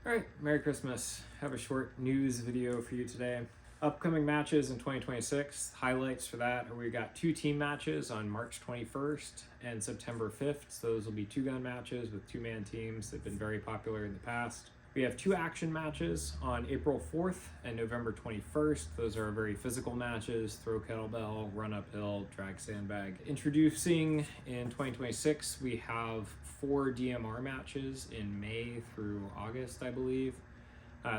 Alright, Merry Christmas. Have a short news video for you today. Upcoming matches in 2026. Highlights for that are we got 2 team matches on March 21st and September 5th. So those will be 2-gun matches with 2-man teams. They've been very popular in the past. We have 2 action matches on April 4th and November 21st. Those are very physical matches, throw kettlebell, run uphill, drag sandbag. Introducing in 2026, we have 4 DMR matches in May through August, I believe.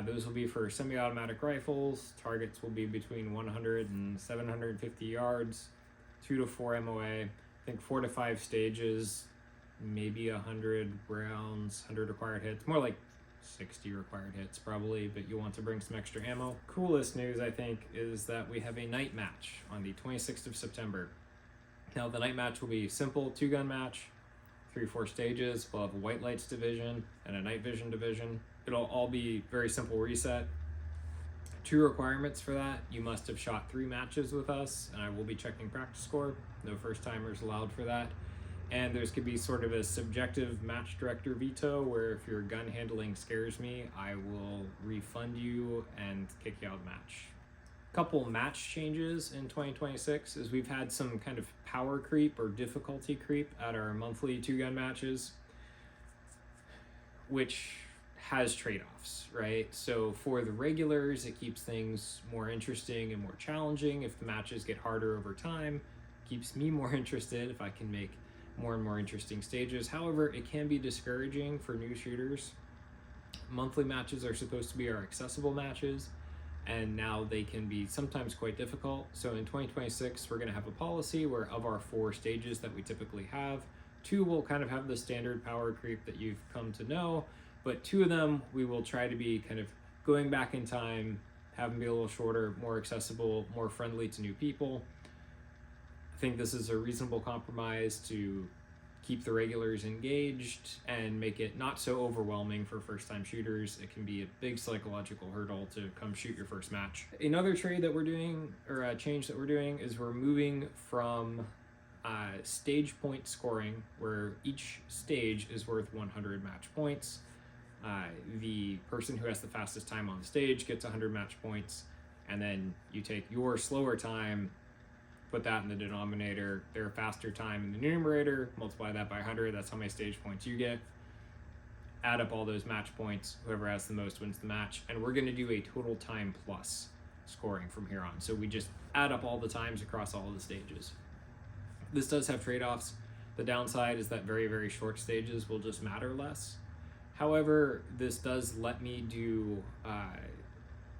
Those will be for semi-automatic rifles. Targets will be between 100 and 750 yards, 2 to 4 MOA. I think 4 to 5 stages, maybe 100 rounds, 100 required hits, more like 60 required hits probably, but you want to bring some extra ammo. Coolest news, I think, is that we have a night match on the 26th of September. Now, the night match will be simple 2-gun match, 3-4 stages. We'll have a white lights division and a night vision division. It'll all be very simple reset. 2 requirements for that: you must have shot 3 matches with us, and I will be checking practice score. No first timers allowed for that. And there's could be sort of a subjective match director veto where if your gun handling scares me, I will refund you and kick you out of the match. Couple match changes in 2026 is we've had some kind of power creep or difficulty creep at our monthly 2-gun matches, which has trade-offs, right? So for the regulars, it keeps things more interesting and more challenging. If the matches get harder over time, it keeps me more interested if I can make more and more interesting stages. However, it can be discouraging for new shooters. Monthly matches are supposed to be our accessible matches, and now they can be sometimes quite difficult. So in 2026, we're going to have a policy where of our 4 stages that we typically have, 2 will kind of have the standard power creep that you've come to know, but 2 of them we will try to be kind of going back in time, have them be a little shorter, more accessible, more friendly to new people. I think this is a reasonable compromise to keep the regulars engaged and make it not so overwhelming for first-time shooters. It can be a big psychological hurdle to come shoot your first match. Another trade that we're doing, or a change that we're doing, is we're moving from stage point scoring, where each stage is worth 100 match points. The person who has the fastest time on the stage gets 100 match points, and then you take your slower time, put that in the denominator, their faster time in the numerator, multiply that by 100, that's how many stage points you get. Add up all those match points, whoever has the most wins the match, and we're going to do a total time plus scoring from here on. So we just add up all the times across all of the stages. This does have trade-offs. The downside is that very, very short stages will just matter less. However, this does let me do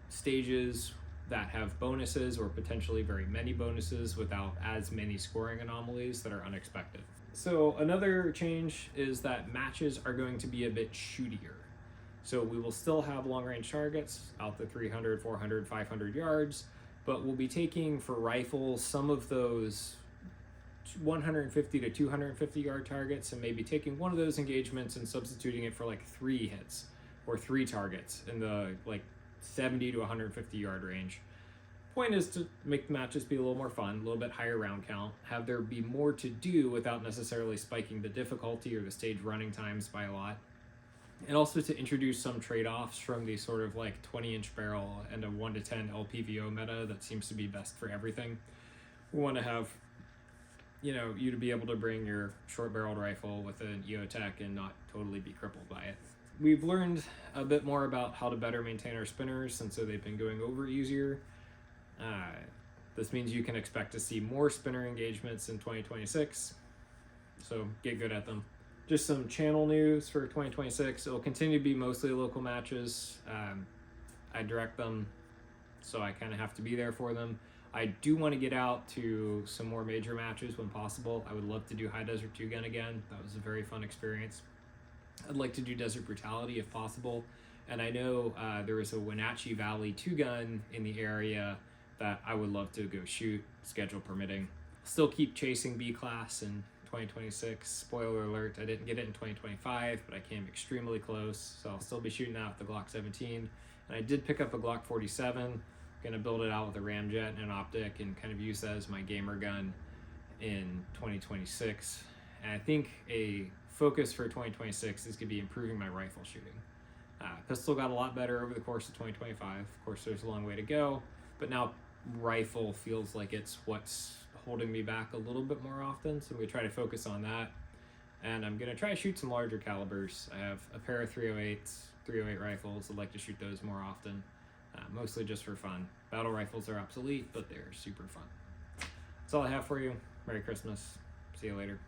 stages that have bonuses or potentially very many bonuses without as many scoring anomalies that are unexpected. So another change is that matches are going to be a bit shootier. So we will still have long range targets out to 300, 400, 500 yards, but we'll be taking for rifles some of those 150 to 250 yard targets and maybe taking one of those engagements and substituting it for like 3 hits or 3 targets in the like 70 to 150 yard range. Point is to make the matches be a little more fun, a little bit higher round count, have there be more to do without necessarily spiking the difficulty or the stage running times by a lot. And also to introduce some trade-offs from the sort of like 20-inch barrel and a 1 to 10 LPVO meta that seems to be best for everything. We want to have, you to be able to bring your short-barreled rifle with an EOTech and not totally be crippled by it. We've learned a bit more about how to better maintain our spinners, and so they've been going over easier. This means you can expect to see more spinner engagements in 2026, so get good at them. Just some channel news for 2026. It'll continue to be mostly local matches. I direct them, so I kind of have to be there for them. I do want to get out to some more major matches when possible. I would love to do High Desert 2-Gun again. That was a very fun experience. I'd like to do Desert Brutality if possible, and I know there is a Wenatchee Valley 2-Gun in the area that I would love to go shoot, schedule permitting. Still keep chasing B-Class in 2026. Spoiler alert, I didn't get it in 2025, but I came extremely close, so I'll still be shooting out with the Glock 17. And I did pick up a Glock 47, gonna build it out with a ramjet and an optic and kind of use that as my gamer gun in 2026. And I think a focus for 2026 is going to be improving my rifle shooting. Pistol got a lot better over the course of 2025. Of course, there's a long way to go, but now rifle feels like it's what's holding me back a little bit more often, so we try to focus on that. And I'm going to try to shoot some larger calibers. I have a pair of 308s, 308 rifles. I'd like to shoot those more often, mostly just for fun. Battle rifles are obsolete, but they're super fun. That's all I have for you. Merry Christmas. See you later.